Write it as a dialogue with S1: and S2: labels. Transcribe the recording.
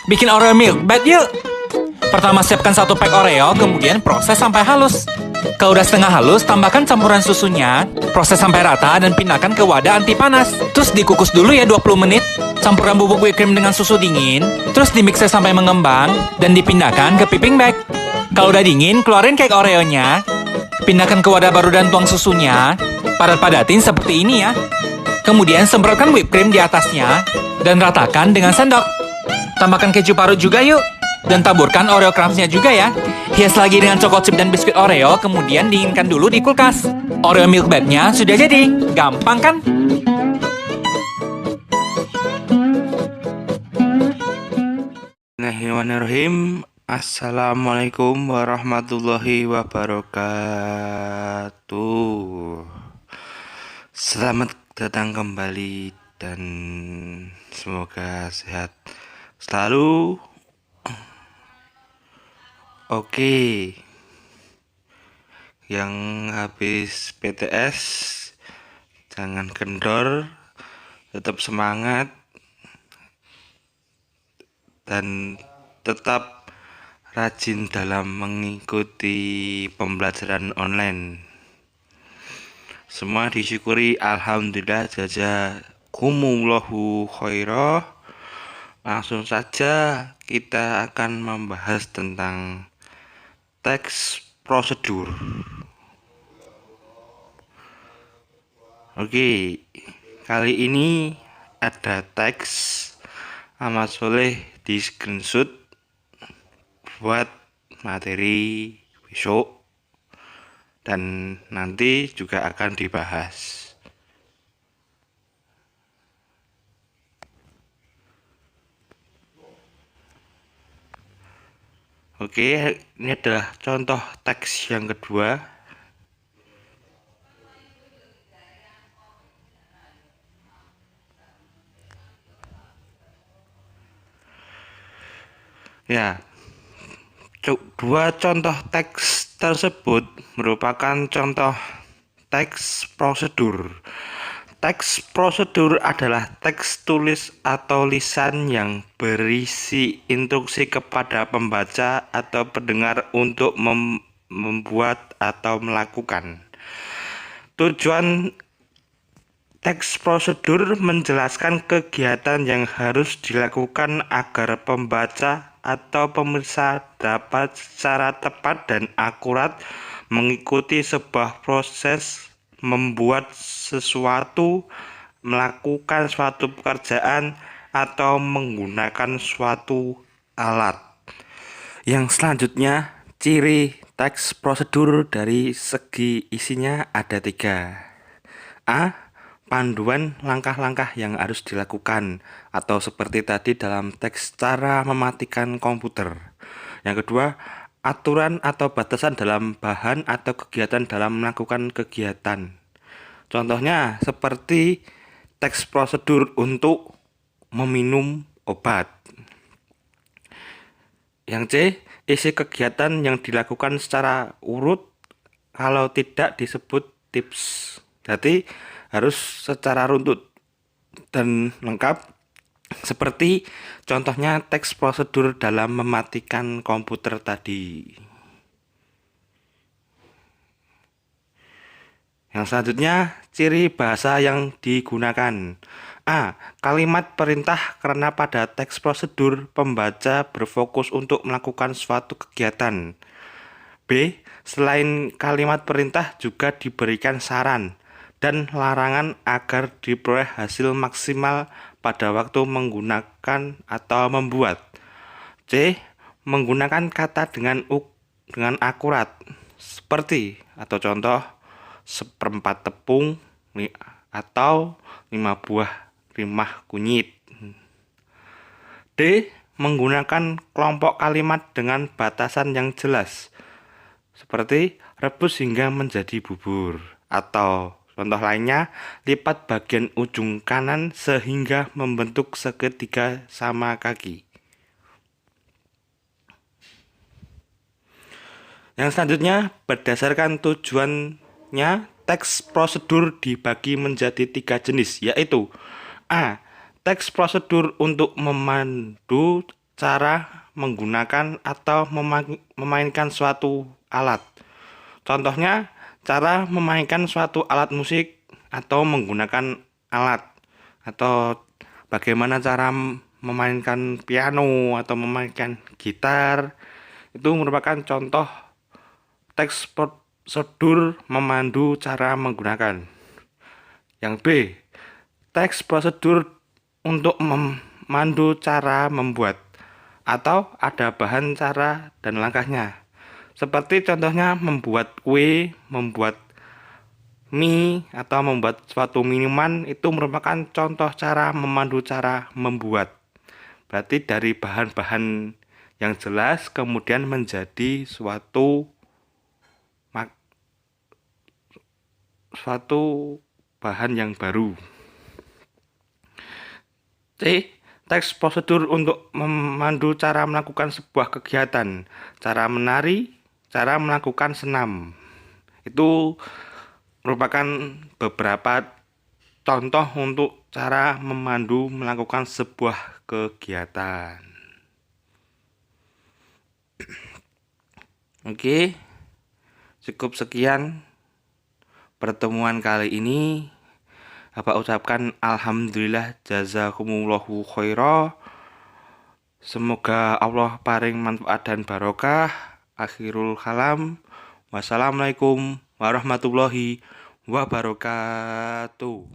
S1: Bikin Oreo milk bed yuk. Pertama siapkan 1 pack Oreo, kemudian proses sampai halus. Kalau udah setengah halus, tambahkan campuran susunya, proses sampai rata dan pindahkan ke wadah anti panas. Terus dikukus dulu ya 20 menit. Campurkan bubuk whipped cream dengan susu dingin, terus dimixer sampai mengembang dan dipindahkan ke piping bag. Kalau udah dingin, keluarin cake Oreonya, pindahkan ke wadah baru dan tuang susunya. Padat-padatin seperti ini ya. Kemudian semprotkan whipped cream di atasnya dan ratakan dengan sendok. Tambahkan keju parut juga yuk. Dan taburkan Oreo crumbs-nya juga ya. Hias lagi dengan coklat chip dan biskuit Oreo, kemudian dinginkan dulu di kulkas. Oreo milk bed-nya sudah jadi. Gampang kan?
S2: Bismillahirrahmanirrahim. Assalamualaikum warahmatullahi wabarakatuh. Selamat datang kembali dan semoga sehat selalu. Oke, yang habis PTS jangan kendor, tetap semangat dan tetap rajin dalam mengikuti pembelajaran online. Semua disyukuri, alhamdulillah, jazakumullahu khairah. Langsung saja kita akan membahas tentang teks prosedur. Oke, kali ini ada teks amat soleh di screenshot buat materi besok dan nanti juga akan dibahas. Oke, ini adalah contoh teks yang kedua. Ya, dua contoh teks tersebut merupakan contoh teks prosedur. Teks prosedur adalah teks tulis atau lisan yang berisi instruksi kepada pembaca atau pendengar untuk membuat atau melakukan. Tujuan teks prosedur menjelaskan kegiatan yang harus dilakukan agar pembaca atau pemirsa dapat secara tepat dan akurat mengikuti sebuah proses membuat sesuatu, melakukan suatu pekerjaan, atau menggunakan suatu alat. Yang selanjutnya, ciri teks prosedur dari segi isinya ada 3. A. Panduan langkah-langkah yang harus dilakukan, atau seperti tadi dalam teks cara mematikan komputer. Yang kedua, aturan atau batasan dalam bahan atau kegiatan dalam melakukan kegiatan. Contohnya seperti teks prosedur untuk meminum obat. Yang C, isi kegiatan yang dilakukan secara urut, kalau tidak disebut tips. Jadi harus secara runtut dan lengkap, seperti contohnya teks prosedur dalam mematikan komputer tadi. Yang selanjutnya, ciri bahasa yang digunakan. A. Kalimat perintah karena pada teks prosedur pembaca berfokus untuk melakukan suatu kegiatan. B. Selain kalimat perintah juga diberikan saran dan larangan agar diperoleh hasil maksimal pada waktu menggunakan atau membuat. C. Menggunakan kata dengan akurat, seperti atau contoh 1/4 tepung atau 5 buah rimah kunyit. D. Menggunakan kelompok kalimat dengan batasan yang jelas, seperti rebus hingga menjadi bubur, atau contoh lainnya, lipat bagian ujung kanan sehingga membentuk segitiga sama kaki. Yang selanjutnya, berdasarkan tujuannya, teks prosedur dibagi menjadi 3 jenis, yaitu A. Teks prosedur untuk memandu cara menggunakan atau memainkan suatu alat. Contohnya, cara memainkan suatu alat musik atau menggunakan alat, atau bagaimana cara memainkan piano atau memainkan gitar. Itu merupakan contoh teks prosedur memandu cara menggunakan. Yang B, teks prosedur untuk memandu cara membuat, atau ada bahan, cara, dan langkahnya. Seperti contohnya membuat kue, membuat mie, atau membuat suatu minuman, itu merupakan contoh cara memandu cara membuat. Berarti dari bahan-bahan yang jelas kemudian menjadi suatu bahan yang baru. C. Teks prosedur untuk memandu cara melakukan sebuah kegiatan, cara menari, cara melakukan senam. Itu merupakan beberapa contoh untuk cara memandu melakukan sebuah kegiatan. Oke, cukup sekian pertemuan kali ini. Bapak ucapkan alhamdulillah jazakumullahu khaira. Semoga Allah paring manfaat dan barokah. Akhirul kalam. Wassalamualaikum warahmatullahi wabarakatuh.